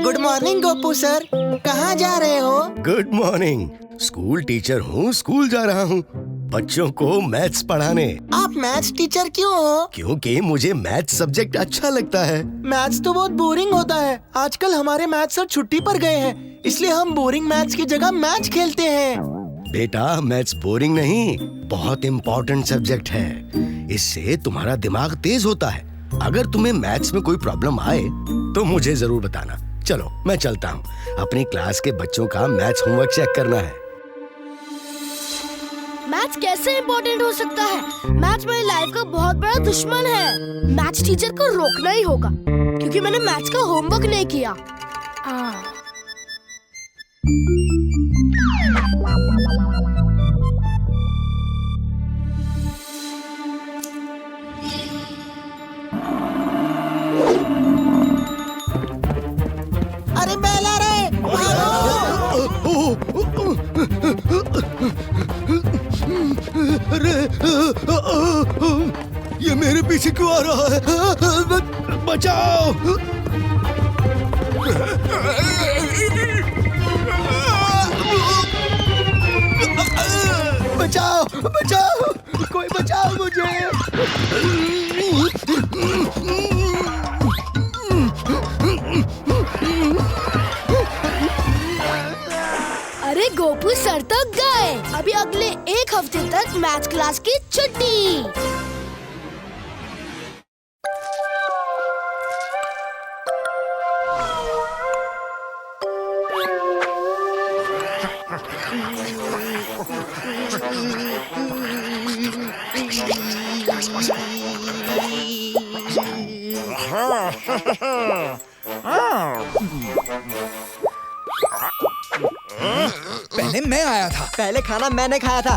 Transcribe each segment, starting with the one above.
Good morning Gopu sir, कहाँ जा रहे हो? Good morning. स्कूल टीचर हूँ, स्कूल जा रहा हूँ बच्चों को मैथ्स पढ़ाने। आप मैथ्स टीचर क्यों हो? क्योंकि मुझे मैथ्स सब्जेक्ट अच्छा लगता है। मैथ्स तो बहुत बोरिंग होता है। आजकल हमारे मैथ्स सर छुट्टी पर गए हैं, इसलिए हम बोरिंग मैथ्स की जगह मैच खेलते हैं। बेटा, मैथ्स बोरिंग नहीं, बहुत इम्पोर्टेंट सब्जेक्ट है। इससे तुम्हारा दिमाग तेज होता है। अगर तुम्हें मैथ्स में कोई प्रॉब्लम आए तो मुझे जरूर बताना। चलो मैं चलता हूँ, अपनी क्लास के बच्चों का मैथ्स होमवर्क चेक करना है। मैथ्स कैसे इम्पोर्टेंट हो सकता है? मैथ्स मेरी लाइफ का बहुत बड़ा दुश्मन है। मैथ्स टीचर को रोकना ही होगा, क्योंकि मैंने मैथ्स का होमवर्क नहीं किया। अरे बैल आ रहे हैं, अरे ये मेरे पीछे क्यों आ रहा है? बचाओ! बचाओ बचाओ, कोई बचाओ मुझे। अरे गोपू सर तो गए। अभी अगले एक हफ्ते तक मैथ्स क्लास की छुट्टी। पहले मैं आया था। पहले खाना मैंने खाया था।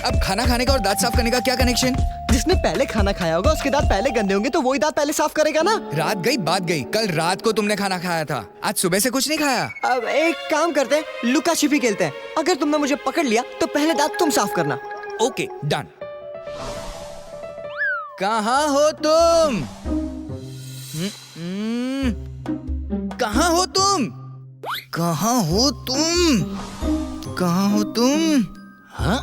अब खाना खाने का और दांत साफ करने का क्या कनेक्शन? जिसने पहले खाना खाया होगा उसके दांत पहले गंदे होंगे, तो वही दांत पहले साफ करेगा ना। रात गई बात गई। कल रात को तुमने खाना खाया था, आज सुबह से कुछ नहीं खाया। अब एक काम करते हैं, लुका छिपी खेलते हैं। अगर तुमने मुझे पकड़ लिया तो पहले दांत तुम साफ करना। Okay done. कहाँ हो तुम? कहाँ हो तुम? कहाँ हो तुम? कहाँ हो तुम? हाँ?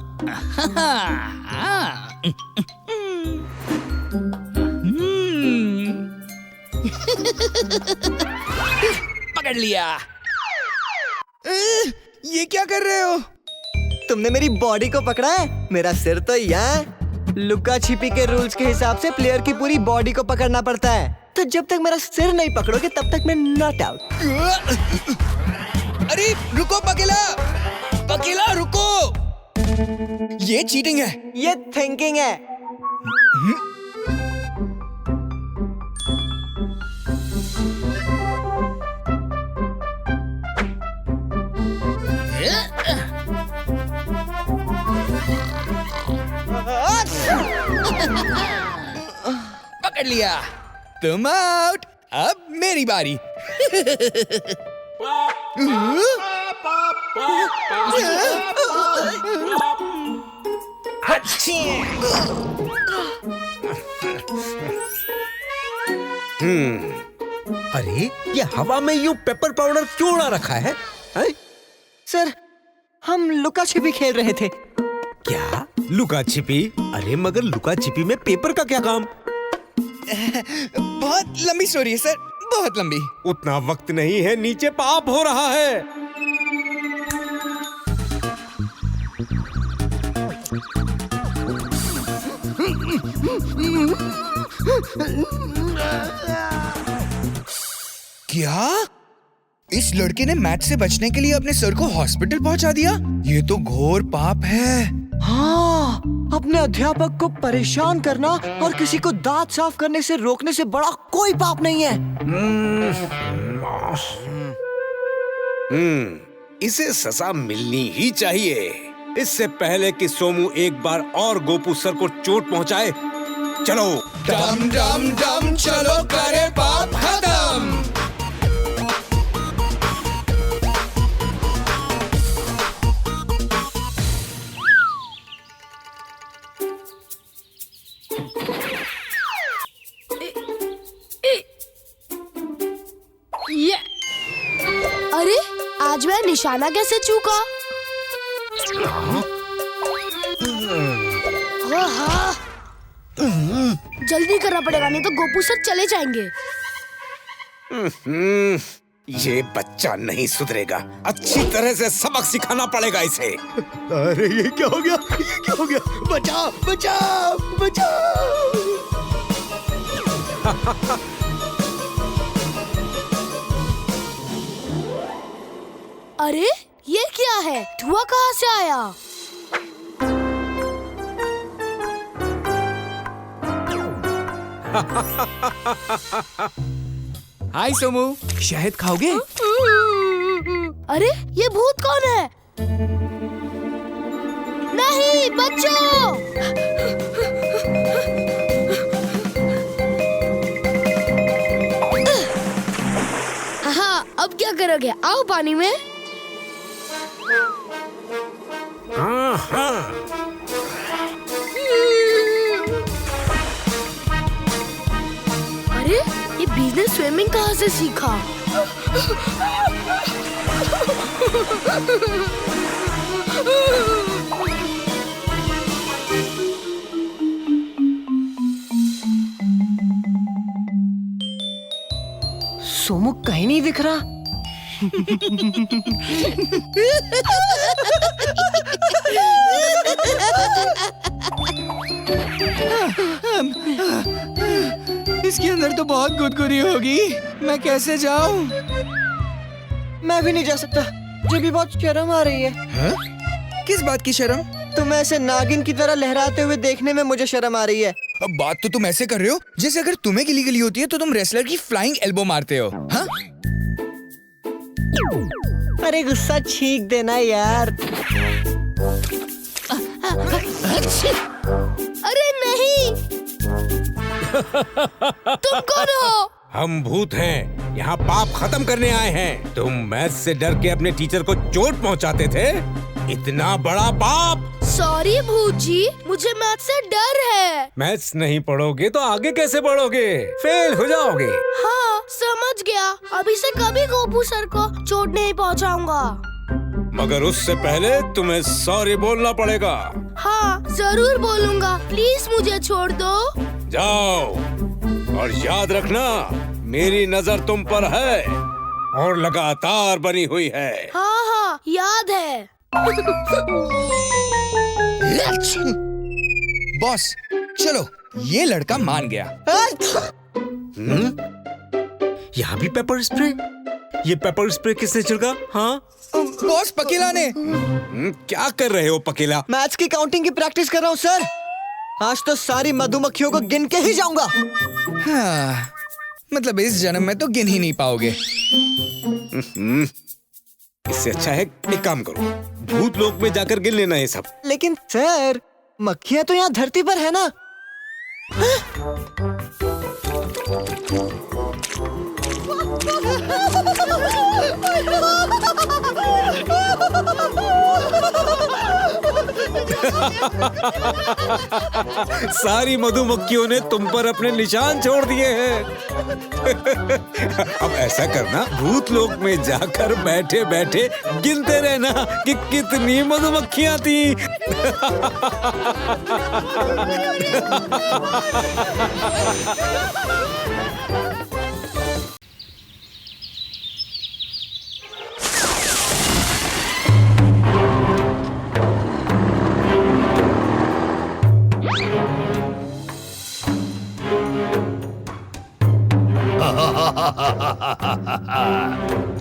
पकड़ लिया। ये क्या कर रहे हो? तुमने मेरी बॉडी को पकड़ा है, मेरा सिर तो यहाँ। लुका छिपी के रूल्स के हिसाब से प्लेयर की पूरी बॉडी को पकड़ना पड़ता है, तो जब तक मेरा सिर नहीं पकड़ोगे तब तक मैं नॉट आउट। अरे रुको पकेला, पकेला रुको। ये चीटिंग है। ये थिंकिंग है। पकड़ लिया। तुम आउट। अब मेरी बारी। अरे ये हवा में यूं पेपर पाउडर क्यों उड़ा रखा है? सर, हम लुका छिपी खेल रहे थे। क्या लुका छिपी? अरे मगर लुका छिपी में पेपर का क्या काम? बहुत लंबी स्टोरी है सर, बहुत लंबी। उतना वक्त नहीं है, नीचे पाप हो रहा है। क्या? इस लड़के ने मैथ से बचने के लिए अपने सर को हॉस्पिटल पहुंचा दिया? ये तो घोर पाप है। हाँ, अपने अध्यापक को परेशान करना और किसी को दांत साफ करने से रोकने से बड़ा कोई पाप नहीं है। इसे सजा मिलनी ही चाहिए। इससे पहले कि सोमू एक बार और गोपू सर को चोट पहुंचाए। चलो डम डम डम, चलो करे पाप खत्म। आज मैं निशाना कैसे चूका? हाँ। जल्दी करना पड़ेगा, नहीं तो गोपू सर चले जाएंगे। ये बच्चा नहीं सुधरेगा। अच्छी तरह से सबक सिखाना पड़ेगा इसे। अरे ये क्या हो गया? ये क्या हो गया? बचाओ बचाओ बचाओ! अरे ये क्या है? धुआं कहाँ से आया? हाय सोमू, शहद खाओगे? अरे ये भूत कौन है? नहीं बच्चों! हाँ, अब क्या करोगे? आओ पानी में। हाँ हाँ। अरे ये बीज ने स्विमिंग कहाँ से सीखा? सोमू कहीं नहीं दिख रहा। इसके अंदर तो बहुत गुदगुदी होगी। मैं कैसे जाऊं? मैं भी नहीं जा सकता, मुझे भी बहुत शर्म आ रही है। हाँ? किस बात की शर्म? तुम ऐसे नागिन की तरह लहराते हुए देखने में मुझे शर्म आ रही है। अब बात तो तुम ऐसे कर रहे हो जैसे अगर तुम्हें गिली गिली होती है तो तुम रेसलर की फ्लाइंग एल्बो मारते हो। हाँ? अरे गुस्सा छींक देना यार। अरे नहीं! तुम कौन हो? हम भूत हैं, यहाँ पाप खत्म करने आए हैं। तुम मैथ्स से डर के अपने टीचर को चोट पहुँचाते थे। इतना बड़ा पाप! सॉरी भूत जी, मुझे मैथ से डर है। मैथ्स नहीं पढ़ोगे तो आगे कैसे बढ़ोगे? फेल हो जाओगे। हाँ समझ गया, अभी से कभी गोपू सर को चोट नहीं पहुँचाऊंगा। मगर उससे पहले तुम्हें सॉरी बोलना पड़ेगा। हाँ जरूर बोलूंगा, प्लीज मुझे छोड़ दो। जाओ, और याद रखना मेरी नजर तुम पर है और लगातार बनी हुई है। हाँ हाँ याद है। बॉस चलो, ये लड़का मान गया। यहाँ भी पेपर स्प्रे? ये पेपर स्प्रे किसने छिड़का? हाँ बॉस पकीला ने। क्या कर रहे हो पकीला? मैथ्स की काउंटिंग की प्रैक्टिस कर रहा हूँ सर। आज तो सारी मधुमक्खियों को गिन के ही जाऊंगा। हाँ, मतलब इस जन्म में तो गिन ही नहीं पाओगे। इससे अच्छा है एक काम करो, भूत लोक में जाकर गिन लेना ये सब। लेकिन सर, मक्खियाँ तो यहाँ धरती पर है ना। सारी मधुमक्खियों ने तुम पर अपने निशान छोड़ दिए हैं। अब ऐसा करना, भूत लोक में जाकर बैठे बैठे गिनते रहना कि कितनी मधुमक्खियां थी।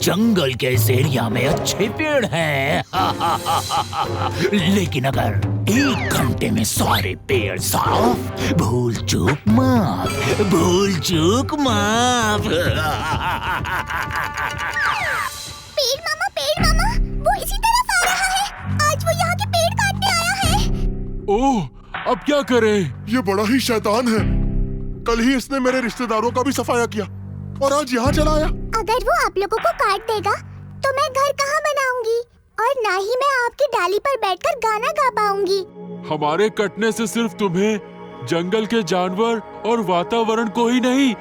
जंगल के इस एरिया में अच्छे पेड़ हैं। लेकिन अगर 1 घंटे में सारे पेड़ साफ, भूल चूक माफ, भूल चूक माफ। पेड़ मामा, वो इसी तरफ आ रहा है। आज वो यहाँ के पेड़ काटने आया है। ओह, अब क्या करें? ये बड़ा ही शैतान है। कल ही इसने मेरे रिश्तेदारों का भी सफाया किया और आज यहाँ चला आया। अगर वो आप लोगों को काट देगा तो मैं घर कहाँ बनाऊंगी और ना ही मैं आपकी डाली पर बैठकर गाना गा पाऊंगी। हमारे कटने से सिर्फ तुम्हें, जंगल के जानवर और वातावरण को ही नहीं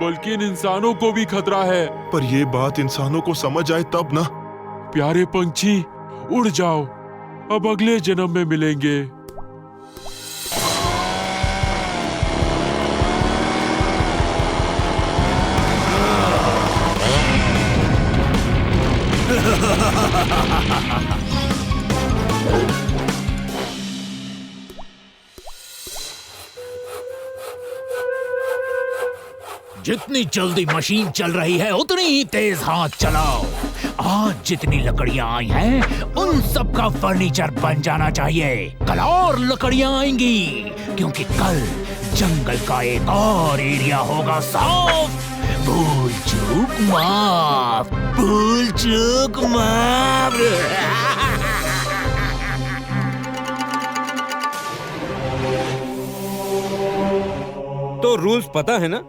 बल्कि इन इंसानों को भी खतरा है। पर ये बात इंसानों को समझ आए तब ना। प्यारे पंछी, उड़ जाओ, अब अगले जन्म में मिलेंगे। जितनी जल्दी मशीन चल रही है उतनी ही तेज हाथ चलाओ। आज जितनी लकड़ियां आई हैं उन सब का फर्नीचर बन जाना चाहिए। कल और लकड़ियां आएंगी क्योंकि कल जंगल का एक और एरिया होगा साफ। भूल चूक माफ, भूल चूक माफ। तो रूल्स पता है ना?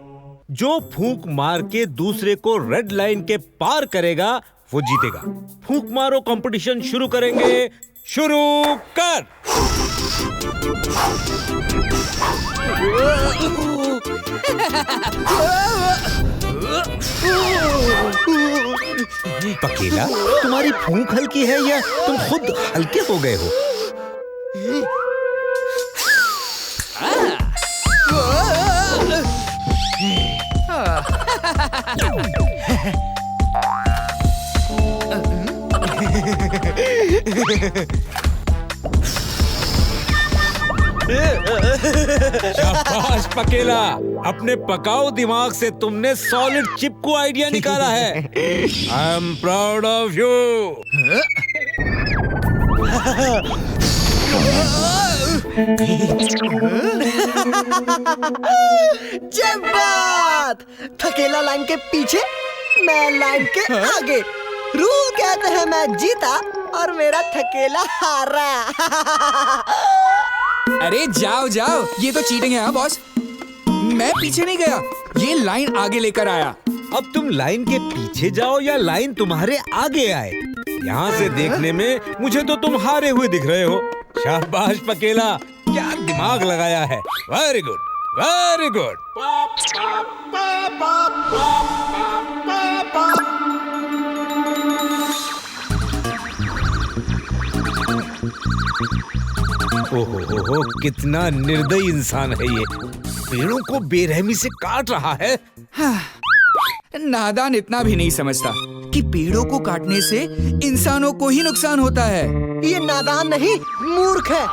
जो फूंक मार के दूसरे को रेड लाइन के पार करेगा वो जीतेगा। फूंक मारो कंपटीशन शुरू करेंगे। शुरू कर। पकीला, तुम्हारी फूंक हल्की है या तुम खुद हल्के हो गए हो? शाबाश पकेला, अपने पकाऊ दिमाग से तुमने सॉलिड चिप को आइडिया निकाला है। I am proud of you. जब्बात! थकेला लाइन के पीछे, मैं लाइन के आगे। रूल कहते हैं मैं जीता और मेरा थकेला हारा। अरे जाओ जाओ, ये तो चीटिंग है। हाँ बॉस, मैं पीछे नहीं गया, ये लाइन आगे लेकर आया। अब तुम लाइन के पीछे जाओ या लाइन तुम्हारे आगे आए, यहाँ से देखने में मुझे तो तुम हारे हुए दिख रहे हो। शाबाश पकेला, क्या दिमाग लगाया है। Very good, very good. ओहो, कितना निर्दयी इंसान है ये। पेड़ों को बेरहमी से काट रहा है। नादान इतना भी नहीं समझता कि पेड़ों को काटने से इंसानों को ही नुकसान होता है। ये नादान नहीं, मूर्ख है।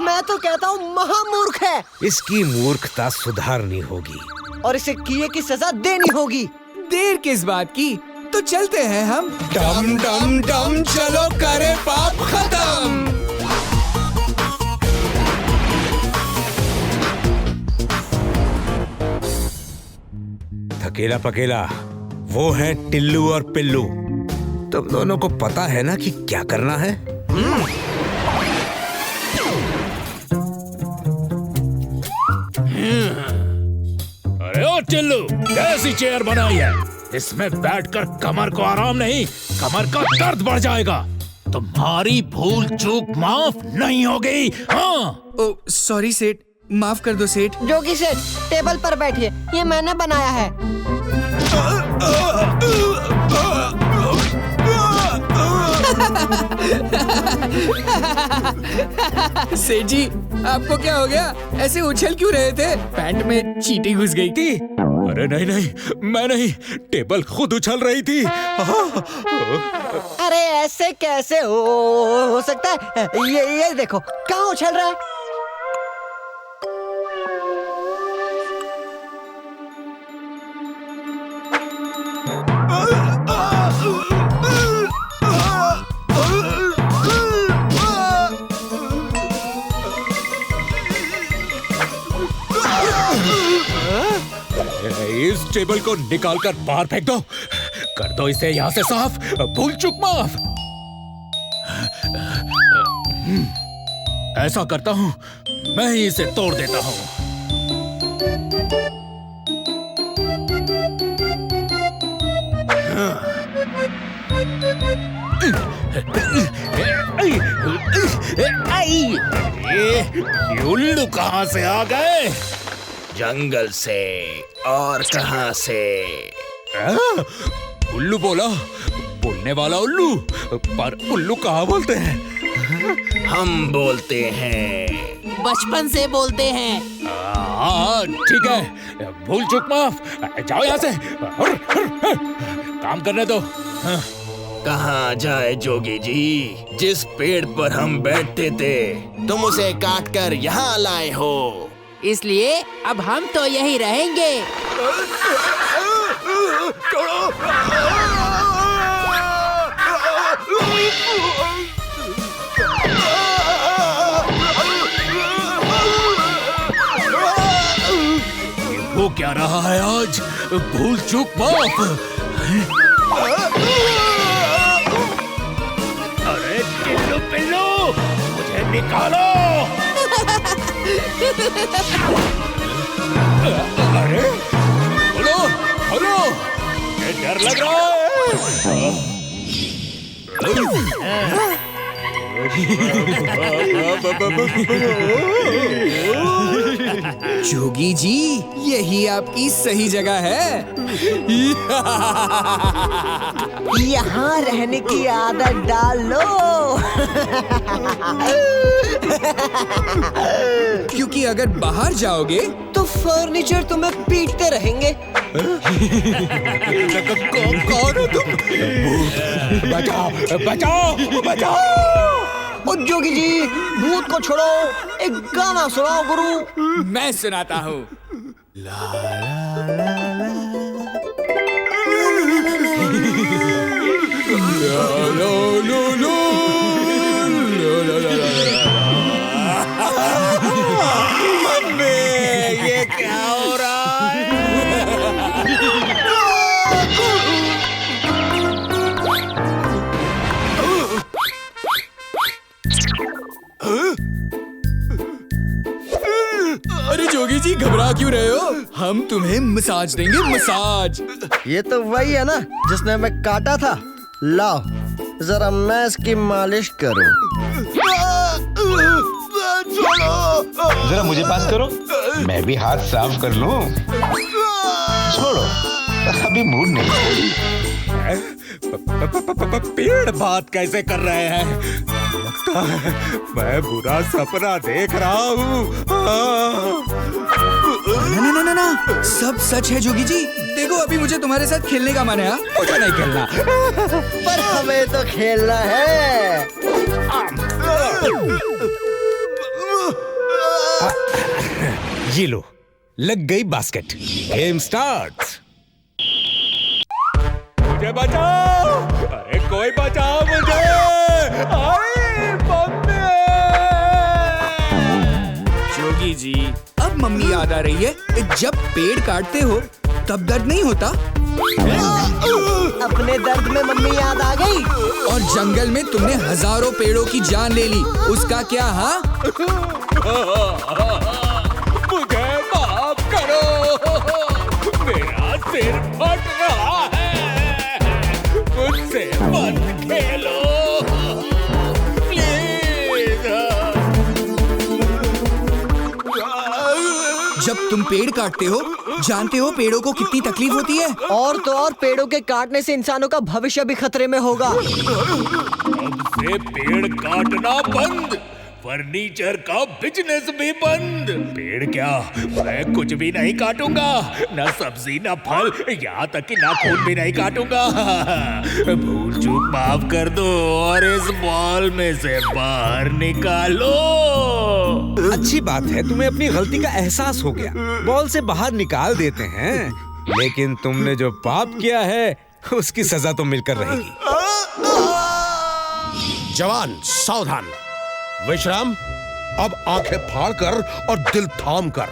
मैं तो कहता हूँ महामूर्ख है। इसकी मूर्खता सुधारनी होगी और इसे किए की सजा देनी होगी। देर किस बात की, तो चलते हैं हम। डम डम डम, चलो करे पाप खत्म। थकेला पकेला, वो हैं टिल्लू और पिल्लू। तुम दोनों को पता है ना कि क्या करना है? अरे ओ टिल्लू, कैसी चेयर बनाई है? इसमें बैठकर कमर को आराम नहीं, कमर का दर्द बढ़ जाएगा। तुम्हारी भूल चूक माफ नहीं होगी। हाँ, ओ सॉरी सेठ, माफ कर दो सेठ। जोगी सेठ, टेबल पर बैठिए, ये मैंने बनाया है। सेठ जी, आपको क्या हो गया? ऐसे उछल क्यों रहे थे? पैंट में चींटी घुस गई थी। अरे नहीं नहीं, मैं नहीं, टेबल खुद उछल रही थी। अरे ऐसे कैसे हो सकता है? ये देखो, कहाँ उछल रहा है? इस टेबल को निकालकर बाहर फेंक दो। कर दो इसे यहाँ से साफ। भूल चूक माफ। ऐसा करता हूँ, मैं ही इसे तोड़ देता हूँ। ये उल्लू कहाँ से आ गए? जंगल से। और कहाँ से? उल्लू बोला बोलने वाला उल्लू, पर उल्लू कहाँ बोलते हैं? हम बोलते हैं, बचपन से बोलते हैं। हाँ ठीक है, भूल चूक माफ, जाओ यहाँ से। काम करने दो। कहाँ जाए जोगी जी? जिस पेड़ पर हम बैठते थे तुम उसे काट कर यहाँ लाए हो, इसलिए अब हम तो यही रहेंगे। वो क्या रहा है आज? भूल चूक माफ। अरे टिल्लू पिल्लू, मुझे निकालो। अरे बोलो बोलो, ये डर लग रहा है। जोगी जी, यही आपकी सही जगह है। यहाँ रहने की आदत डाल लो। क्योंकि अगर बाहर जाओगे तो फर्नीचर तुम्हें पीटते रहेंगे। कौन हो तुम? बचाओ बचाओ बचाओ। ओ जोगी जी, भूत को छोड़ो, एक गाना सुनाओ गुरु। मैं सुनाता हूँ। मम्मी, ये क्या हो रहा है? अरे जोगी जी, घबरा क्यों रहे हो? हम तुम्हें मसाज देंगे, मसाज। ये तो वही है ना जिसने हमें काटा था। लाओ जरा मैं इसकी मालिश करूं। जरा मुझे पास करो, मैं भी हाथ साफ कर लूं। छोड़ो, अभी मूड नहीं। पेड़ बात कैसे कर रहे हैं? लगता है मैं बुरा सपना देख रहा हूँ। ना, सब सच है जोगी जी। देखो, अभी मुझे तुम्हारे साथ खेलने का मन है। मुझे नहीं खेलना। पर हमें तो खेलना है। ये लो, लग गई बास्केट। Game start. मुझे बचाओ, अरे कोई बचाओ मुझे। जोगी जी, अब मम्मी याद आ रही है। जब पेड़ काटते हो तब दर्द नहीं होता? अपने दर्द में मम्मी याद आ गई। और जंगल में तुमने हजारों पेड़ों की जान ले ली, उसका क्या? हाँ, मुझे माफ करो, मेरा सिर फट रहा है, मुझसे मत खेलो प्लीज। जब तुम पेड़ काटते हो, जानते हो पेड़ों को कितनी तकलीफ होती है? और तो और पेड़ों के काटने से इंसानों का भविष्य भी खतरे में होगा। अब से पेड़ काटना बंद, फर्नीचर का बिजनेस भी बंद। पेड़ क्या, मैं कुछ भी नहीं काटूंगा, न सब्जी न फल, यहाँ तक कि नाखून भी नहीं काटूंगा। भूल चूक माफ कर दो और इस बॉल में से बाहर निकालो। अच्छी बात है, तुम्हें अपनी गलती का एहसास हो गया। बॉल से बाहर निकाल देते हैं, लेकिन तुमने जो पाप किया है उसकी सजा तो मिलकर रहेगी। जवान सावधान, विश्राम। अब आंखें फाड़ कर और दिल थाम कर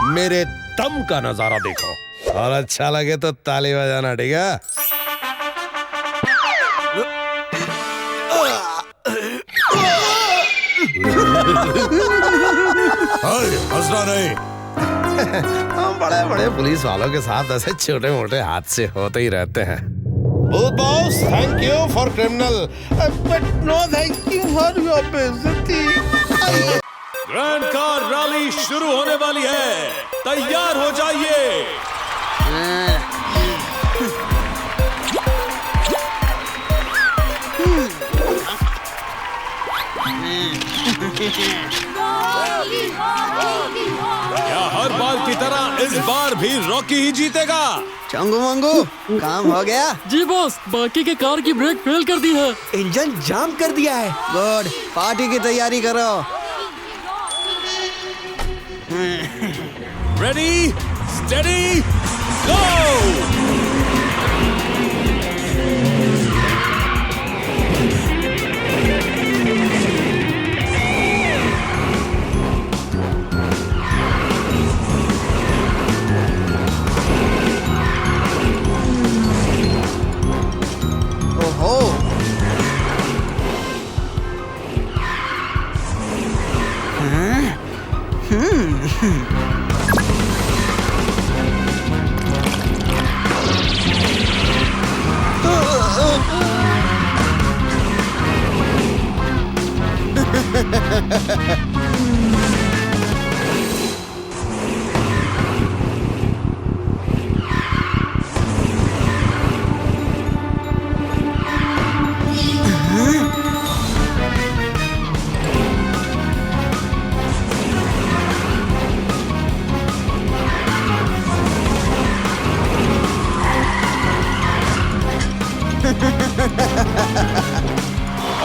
मेरे दम का नजारा देखो, और अच्छा लगे तो ताली बजाना, ठीक है? हंसना नहीं। हम बड़े बड़े पुलिस वालों के साथ ऐसे छोटे मोटे हादसे होते ही रहते हैं। Boss, thank you for criminal, but no thank you for your बेइज्जती। ग्रैंड कार रैली शुरू होने वाली है, तैयार हो जाइए। इस बार भी रॉकी ही जीतेगा। चंगू मंगू, काम हो गया? जी बॉस, बाकी के कार की ब्रेक फेल कर दी है। इंजन जाम कर दिया है। गुड, पार्टी की तैयारी करो। रेडी, स्टेडी, गो।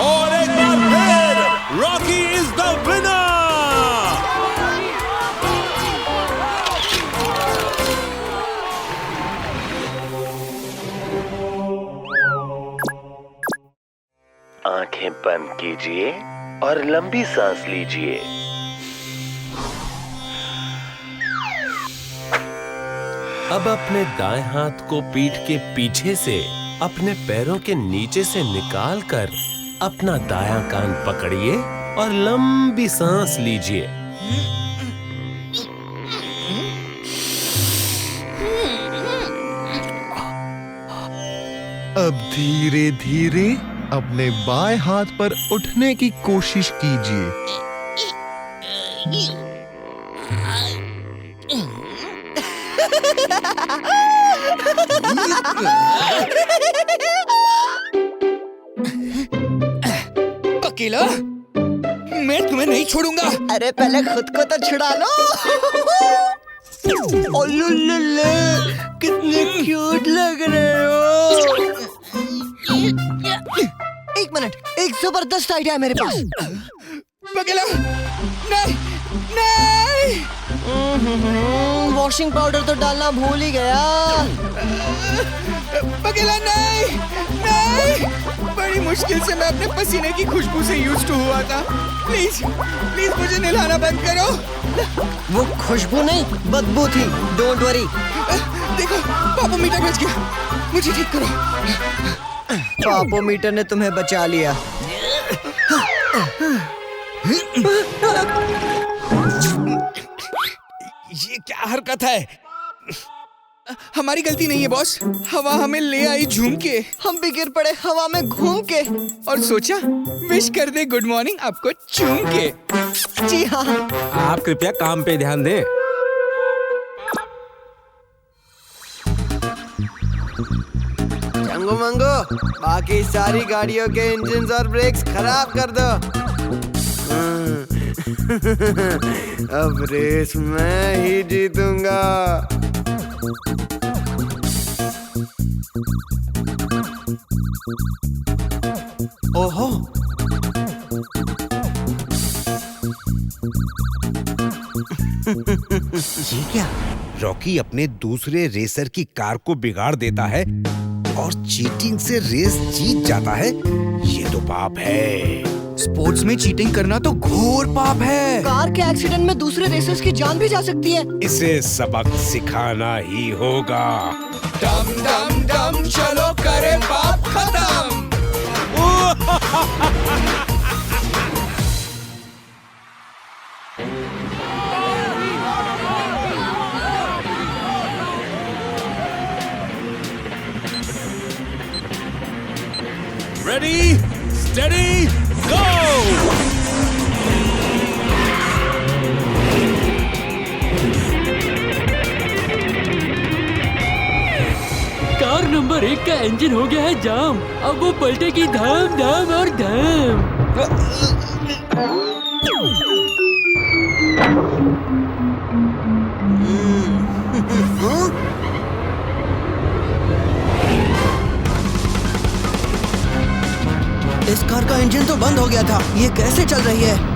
और एक बार फिर रॉकी इज द विनर। आंखें बंद कीजिए और लंबी सांस लीजिए। अब अपने दाएं हाथ को पीठ के पीछे से अपने पैरों के नीचे से निकालकर अपना दायां कान पकड़िए और लंबी सांस लीजिए। अब धीरे धीरे अपने बाएं हाथ पर उठने की कोशिश कीजिए। अकेला मैं तुम्हें नहीं छोड़ूंगा। अरे पहले खुद को तो छुड़ा लो। ओलुलुले, कितने क्यूट लग रहे हो। एक मिनट, एक जबरदस्त आइडिया है मेरे पास। अकेला नहीं नहीं। वॉशिंग पाउडर तो डालना भूल ही गया। अकेला नहीं नहीं। बड़ी मुश्किल से मैं अपने पसीने की खुशबू से यूज्ड टू हुआ था। प्लीज प्लीज मुझे नहलाना बंद करो। वो खुशबू नहीं, बदबू थी। Don't worry. देखो पापोमीटर बच गया, मुझे ठीक करो। पापोमीटर ने तुम्हें बचा लिया। ये क्या हरकत है? हमारी गलती नहीं है बॉस। हवा हमें ले आई झूम के। हम भी गिर पड़े हवा में घूम के और सोचा विश कर दे गुड मॉर्निंग आपको चूम के। जी हाँ। आप कृपया काम पे ध्यान दें। चंगू मंगू, बाकी सारी गाड़ियों के इंजन और ब्रेक्स खराब कर दो। अब रेस मैं ही जीतूंगा। ओहो, ये क्या? रॉकी अपने दूसरे रेसर की कार को बिगाड़ देता है और चीटिंग से रेस जीत जाता है। ये तो पाप है। स्पोर्ट्स में चीटिंग करना तो घोर पाप है। कार के एक्सीडेंट में दूसरे रेसर्स की जान भी जा सकती है। इसे सबक सिखाना ही होगा। डम डम डम चलो करे पाप खत्म। Ready, steady, go! Car number 1 का इंजन हो गया है जाम। अब वो पलटेगी धाम धाम और धाम। इस कार का इंजन तो बंद हो गया था, ये कैसे चल रही है?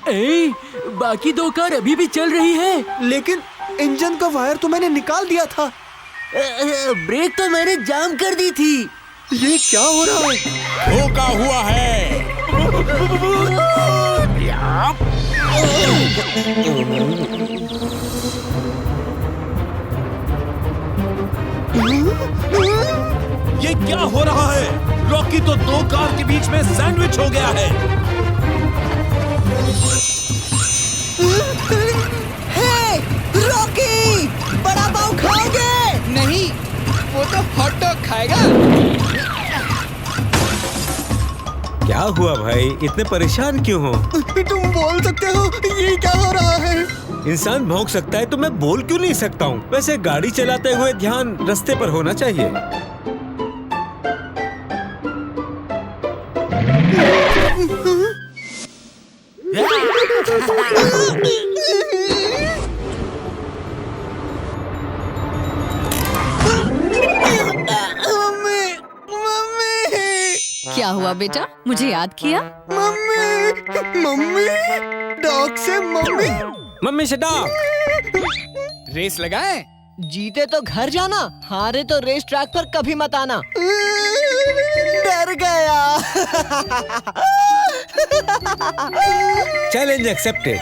ए, बाकी दो कार अभी भी चल रही है। लेकिन इंजन का वायर तो मैंने निकाल दिया था। ब्रेक तो मैंने जाम कर दी थी। ये क्या हो रहा है? धोखा हुआ है। ये क्या हो रहा है? रॉकी तो दो कार के बीच में सैंडविच हो गया है। हे, रॉकी, बड़ा पाव खाओगे? नहीं, वो तो हॉट डॉग खाएगा। क्या हुआ भाई, इतने परेशान क्यों हो? तुम बोल सकते हो ये क्या हो रहा है? इंसान भौंक सकता है तो मैं बोल क्यों नहीं सकता हूँ? वैसे गाड़ी चलाते हुए ध्यान रास्ते पर होना चाहिए। क्या हुआ बेटा, मुझे याद किया? मम्मी, मम्मी, डॉग से मम्मी। मम्मी से डॉग। रेस लगाएं? जीते तो घर जाना, हारे तो रेस ट्रैक पर कभी मत आना। डर गया। Challenge accepted.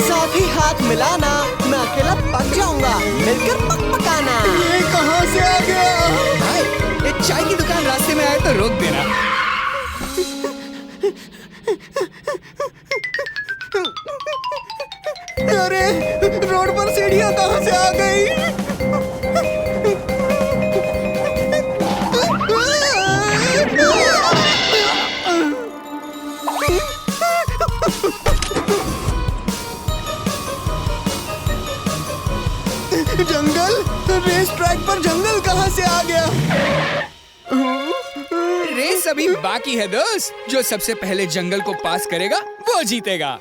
साथ ही हाथ मिलाना, मैं अकेला पक जाऊंगा, मिलकर पकाना। ये कहाँ से आ गया? भाई, एक चाय की दुकान रास्ते में आए तो रोक देना। अरे, रोड पर सीढ़ियाँ कहाँ से आ गई? जंगल, रेस ट्रैक पर जंगल कहाँ से आ गया? रेस अभी बाकी है दोस्त। जो सबसे पहले जंगल को पास करेगा वो जीतेगा।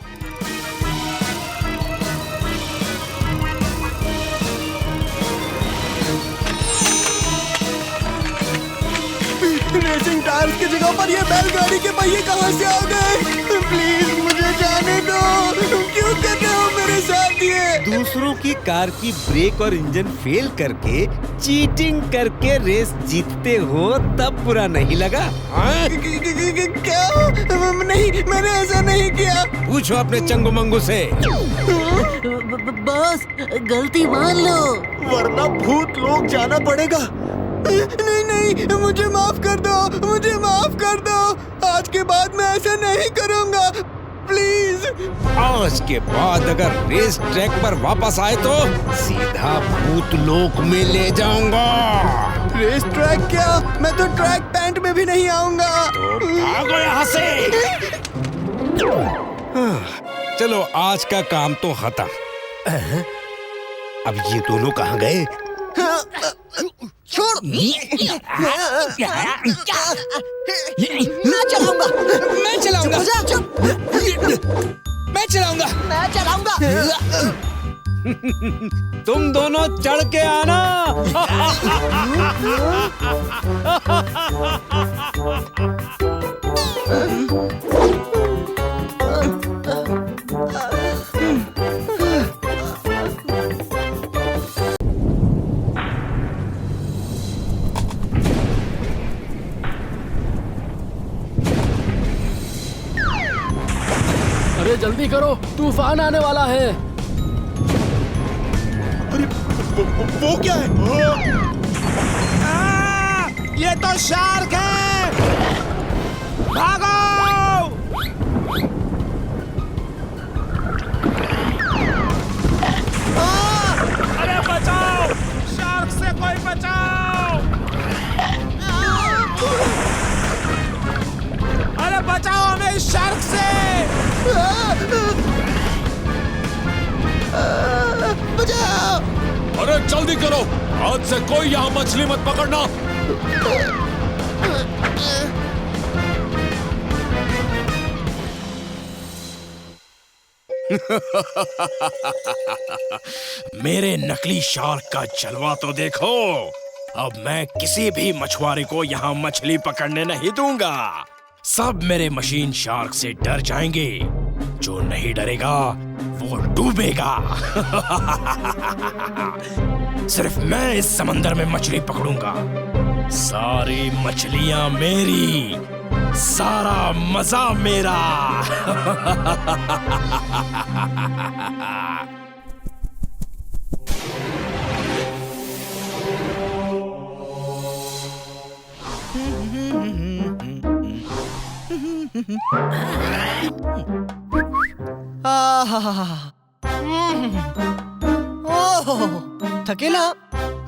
रेसिंग टायर्स की जगह पर ये बैलगाड़ी के पहिए कहाँ से आ गए? प्लीज मुझे जाने दो। तुम क्यों कर रहे हो मेरे साथ ये? दूसरों की कार की ब्रेक और इंजन फेल करके चीटिंग करके रेस जीतते हो तब बुरा नहीं लगा? क्या? नहीं, मैंने ऐसा नहीं किया। पूछो अपने चंगू मंगू से। बॉस, गलती मान लो, वरना भूत लोग जाना पड़ेगा। नहीं नहीं, मुझे माफ कर दो, मुझे माफ कर दो। आज के बाद मैं ऐसा नहीं करूँगा, प्लीज। आज के बाद अगर रेस ट्रैक पर वापस आए तो सीधा भूत लोक में ले जाऊंगा। रेस ट्रैक क्या? मैं तो ट्रैक पैंट में भी नहीं आऊंगा। तो भागो यहाँ से। चलो, आज का काम तो खत्म। अब ये दोनों कहाँ गए? छोड़। मैं चलाऊंगा, मैं चलाऊंगा, मैं चलाऊंगा, मैं चलाऊंगा। तुम दोनों चढ़ के आना। अरे जल्दी करो, तूफान आने वाला है। वो क्या है? ये तो शार्क है! भागो! अरे बचाओ! शार्क से कोई बचाओ! अरे बचाओ हमें इस शार्क से! बचाओ! अरे जल्दी करो, आज से कोई यहाँ मछली मत पकड़ना। मेरे नकली शार्क का जलवा तो देखो। अब मैं किसी भी मछुआरे को यहाँ मछली पकड़ने नहीं दूंगा। सब मेरे मशीन शार्क से डर जाएंगे। जो नहीं डरेगा वो डूबेगा। सिर्फ मैं इस समंदर में मछली पकड़ूंगा। सारी मछलियां मेरी, सारा मजा मेरा। थकेला,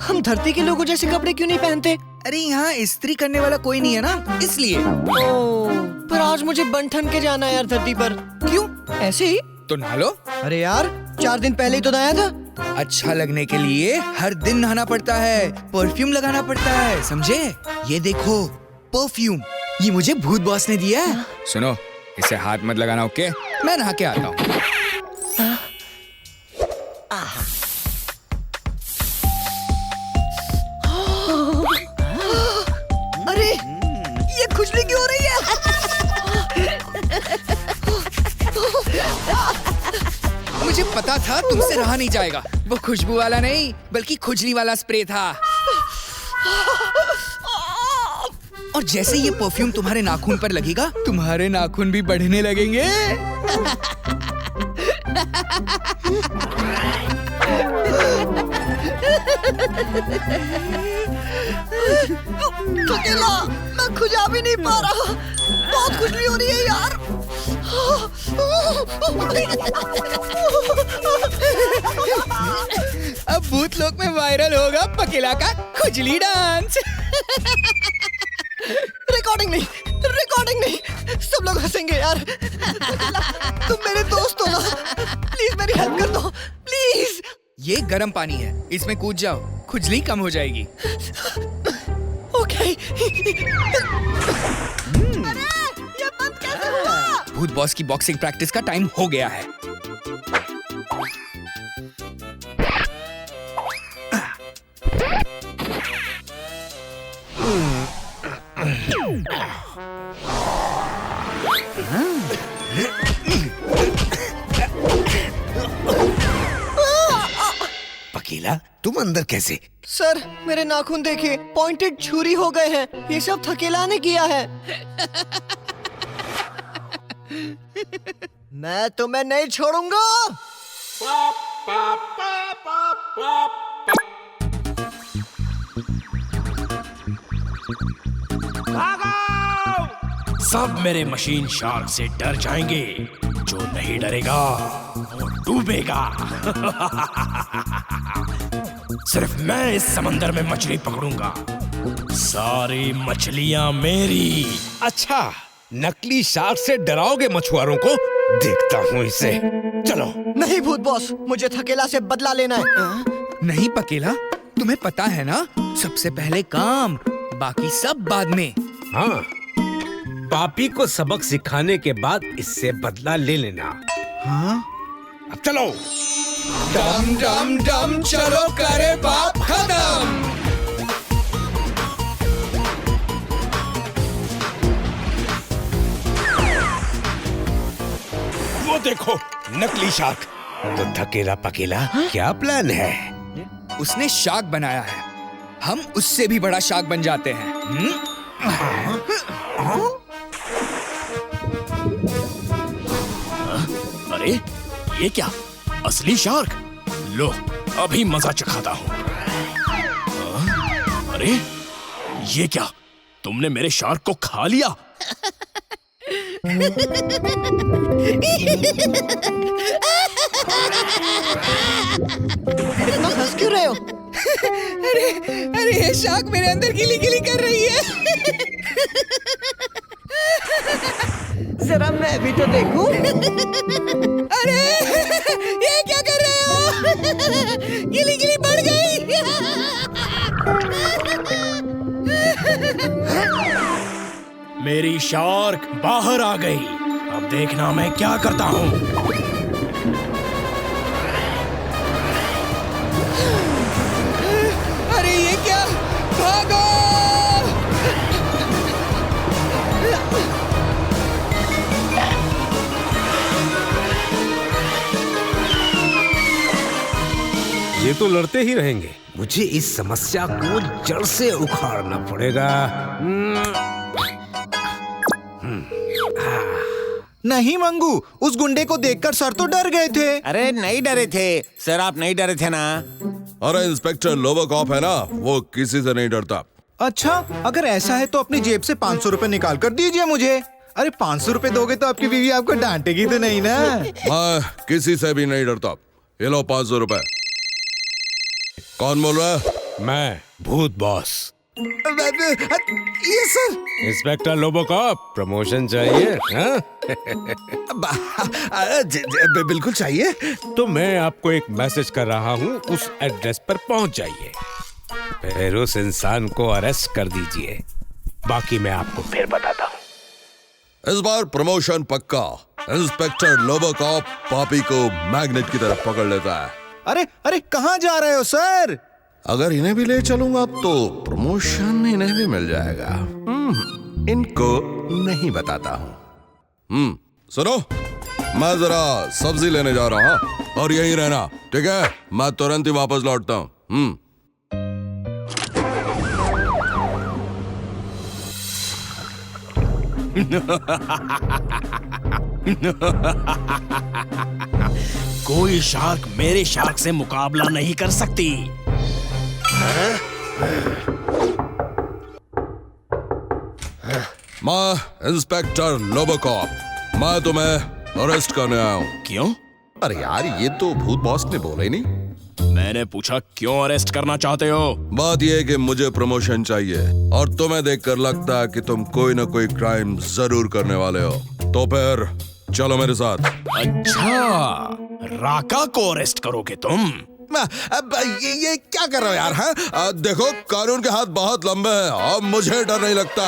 हम धरती के लोगों जैसे कपड़े क्यों नहीं पहनते? अरे यहाँ इस्त्री करने वाला कोई नहीं है ना, इसलिए। पर आज मुझे बंठन के जाना है यार धरती पर। क्यों? ऐसे ही तो नहा लो। अरे यार 4 दिन पहले ही तो नहाया था। अच्छा लगने के लिए हर दिन नहाना पड़ता है, परफ्यूम लगाना पड़ता है, समझे? ये देखो परफ्यूम, ये मुझे भूत बॉस ने दिया है। सुनो, इसे हाथ मत लगाना, ओके? मैं नहा के आता हूँ। अरे ये खुजली क्यों हो रही है? मुझे पता था तुमसे रहा नहीं जाएगा। वो खुशबू वाला नहीं बल्कि खुजली वाला स्प्रे था। और जैसे ये परफ्यूम तुम्हारे नाखून पर लगेगा, तुम्हारे नाखून भी बढ़ने लगेंगे। थकेला, मैं खुजा भी नहीं पा रहा। बहुत खुजली हो रही है यार। अब भूत लोक में वायरल होगा पकेला का खुजली डांस। रिकॉर्डिंग नहीं, सब लोग हंसेंगे यार। तुम मेरे दोस्त हो ना, प्लीज मेरी हेल्प कर दो, प्लीज। ये गर्म पानी है, इसमें कूद जाओ, खुजली कम हो जाएगी। ओके। अरे ये बंद कैसे हुआ? भूत बॉस की बॉक्सिंग प्रैक्टिस का टाइम हो गया है। पकीला, तुम अंदर कैसे? सर मेरे नाखून देखिए, पॉइंटेड छुरी हो गए हैं। ये सब थकेला ने किया है। मैं तुम्हें नहीं छोड़ूंगा। सब मेरे मशीन शार्क से डर जाएंगे। जो नहीं डरेगा वो डूबेगा। सिर्फ मैं इस समंदर में मछली पकड़ूंगा। सारी मछलियां मेरी। अच्छा, नकली शार्क से डराओगे मछुआरों को? देखता हूँ इसे। चलो। नहीं भूत बॉस, मुझे थकेला से बदला लेना है। नहीं पकेला, तुम्हें पता है ना, सबसे पहले काम, बाकी सब बाद में। हाँ, पापी को सबक सिखाने के बाद इससे बदला ले लेना। हाँ? अब चलो। डम डम डम चलो करे बाप खत्म। वो देखो, नकली शार्क। तो थकेला पकेला, क्या प्लान है? उसने शार्क बनाया है, हम उससे भी बड़ा शार्क बन जाते हैं। अरे ये क्या, असली शार्क? लो, अभी मजा चखाता हूँ। अरे ये क्या, तुमने मेरे शार्क को खा लिया? इतना हंस क्यों रहे हो? अरे अरे ये शार्क मेरे अंदर गिली गिली कर रही है। जरा मैं भी तो देखूं। अरे ये क्या कर रहे हो? गिली गिली बढ़ गई। मेरी शार्क बाहर आ गई। अब देखना मैं क्या करता हूँ। अरे ये क्या, भागो! ये तो लड़ते ही रहेंगे। मुझे इस समस्या को जड़ से उखाड़ना पड़ेगा। नहीं मंगू, उस गुंडे को देखकर सर तो डर गए थे। अरे नहीं डरे थे सर, आप नहीं डरे थे ना? अरे इंस्पेक्टर लोबोकॉप है ना, वो किसी से नहीं डरता। अच्छा, अगर ऐसा है तो अपनी जेब से 500 रुपए निकाल कर दीजिए मुझे। अरे 500 रुपए दोगे तो आपकी बीवी आपको डांटेगी तो नहीं ना? मैं किसी से भी नहीं डरता। ये लो 500 रुपए। कौन बोल रहा है? मैं भूत बॉस। ये सर। इंस्पेक्टर लोबोकॉप, प्रमोशन चाहिए? बिल्कुल चाहिए। तो मैं आपको एक मैसेज कर रहा हूँ, उस एड्रेस पर पहुँच जाइए, फिर उस इंसान को अरेस्ट कर दीजिए। बाकी मैं आपको फिर बताता हूँ। इस बार प्रमोशन पक्का। इंस्पेक्टर लोबोकॉप पापी को मैग्नेट की तरफ पकड़ लेता है। अरे अरे कहाँ जा रहे हो सर? अगर इन्हें भी ले चलूंगा तो प्रमोशन इन्हें भी मिल जाएगा। इनको नहीं बताता हूँ। सुनो, मैं जरा सब्जी लेने जा रहा हूँ और यहीं रहना, ठीक है? मैं तुरंत ही वापस लौटता हूँ। कोई शार्क मेरे शार्क से मुकाबला नहीं कर सकती। मैं इंस्पेक्टर लोबोकॉप, मैं तुम्हें अरेस्ट करने आया हूँ। क्यों? अरे यार, ये तो भूत बॉस ने बोला ही नहीं। मैंने पूछा क्यों अरेस्ट करना चाहते हो? बात यह है कि मुझे प्रमोशन चाहिए और तुम्हें देखकर लगता है कि तुम कोई ना कोई क्राइम जरूर करने वाले हो, तो फिर चलो मेरे साथ। अच्छा, राका को अरेस्ट करोगे तुम? ये क्या कर रहे हो यार? देखो, कानून के हाथ बहुत लंबे हैं और मुझे डर नहीं लगता।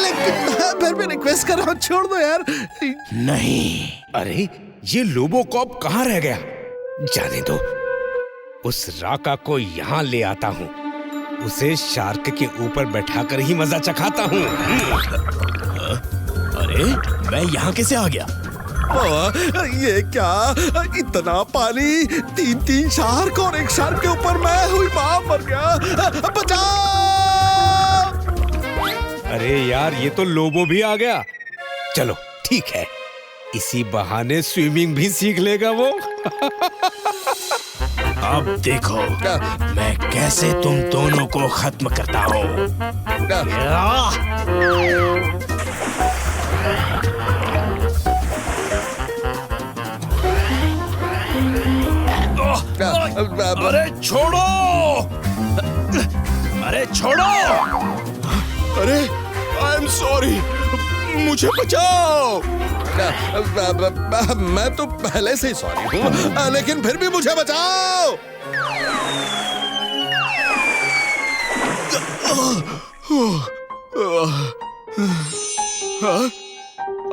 लेकिन फिर भी रिक्वेस्ट कर रहा हूँ, छोड़ दो यार। नहीं। अरे ये लोबोकॉप कहाँ रह गया? जाने दो, उस राका को यहाँ ले आता हूँ, उसे शार्क के ऊपर बैठाकर ही मजा चखाता हूँ। अरे मैं यहाँ कैसे आ गया? ये क्या, इतना पानी, 3 शार्क और एक शार्क के ऊपर मैं हुई, मां मर गया। बचाओ! अरे यार, ये तो लोबो भी आ गया। चलो ठीक है, इसी बहाने स्विमिंग भी सीख लेगा वो। अब देखो मैं कैसे तुम दोनों को खत्म करता हूँ। अरे छोड़ो! अरे छोड़ो! अरे आई एम सॉरी, मुझे बचाओ। मैं तो पहले से ही सॉरी हूँ, लेकिन फिर भी मुझे बचाओ।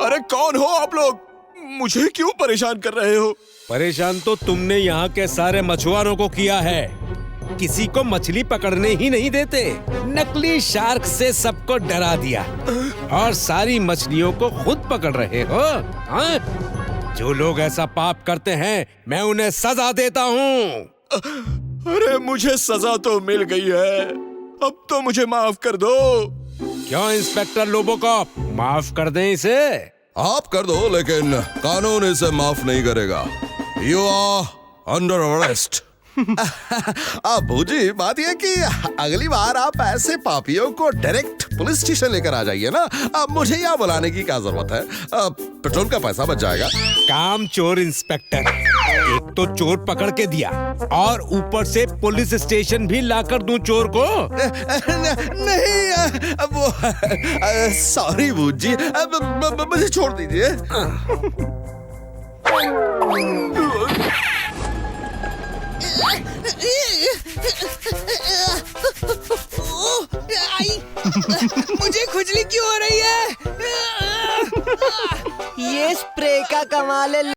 अरे कौन हो आप लोग? मुझे क्यों परेशान कर रहे हो? परेशान तो तुमने यहाँ के सारे मछुआरों को किया है। किसी को मछली पकड़ने ही नहीं देते, नकली शार्क से सबको डरा दिया और सारी मछलियों को खुद पकड़ रहे हो। हाँ? जो लोग ऐसा पाप करते हैं, मैं उन्हें सजा देता हूँ। अरे मुझे सजा तो मिल गई है, अब तो मुझे माफ कर दो। क्यों इंस्पेक्टर लोबोकॉप, माफ कर दें इसे? आप कर दो, लेकिन कानून इसे माफ नहीं करेगा। You are under arrest. Abu ji, बात यह कि अगली बार आप ऐसे पापियों को डायरेक्ट पुलिस स्टेशन लेकर आ जाइए ना। अब मुझे यहाँ बुलाने की क्या जरूरत है? पेट्रोल का पैसा बच जाएगा। काम चोर इंस्पेक्टर, एक तो चोर पकड़ के दिया और ऊपर से पुलिस स्टेशन भी लाकर दूं चोर को? नहीं, वो सॉरी भूत जी, मुझे छोड़ दीजिए। मुझे खुजली क्यों हो रही है? ये स्प्रे का कमाल है।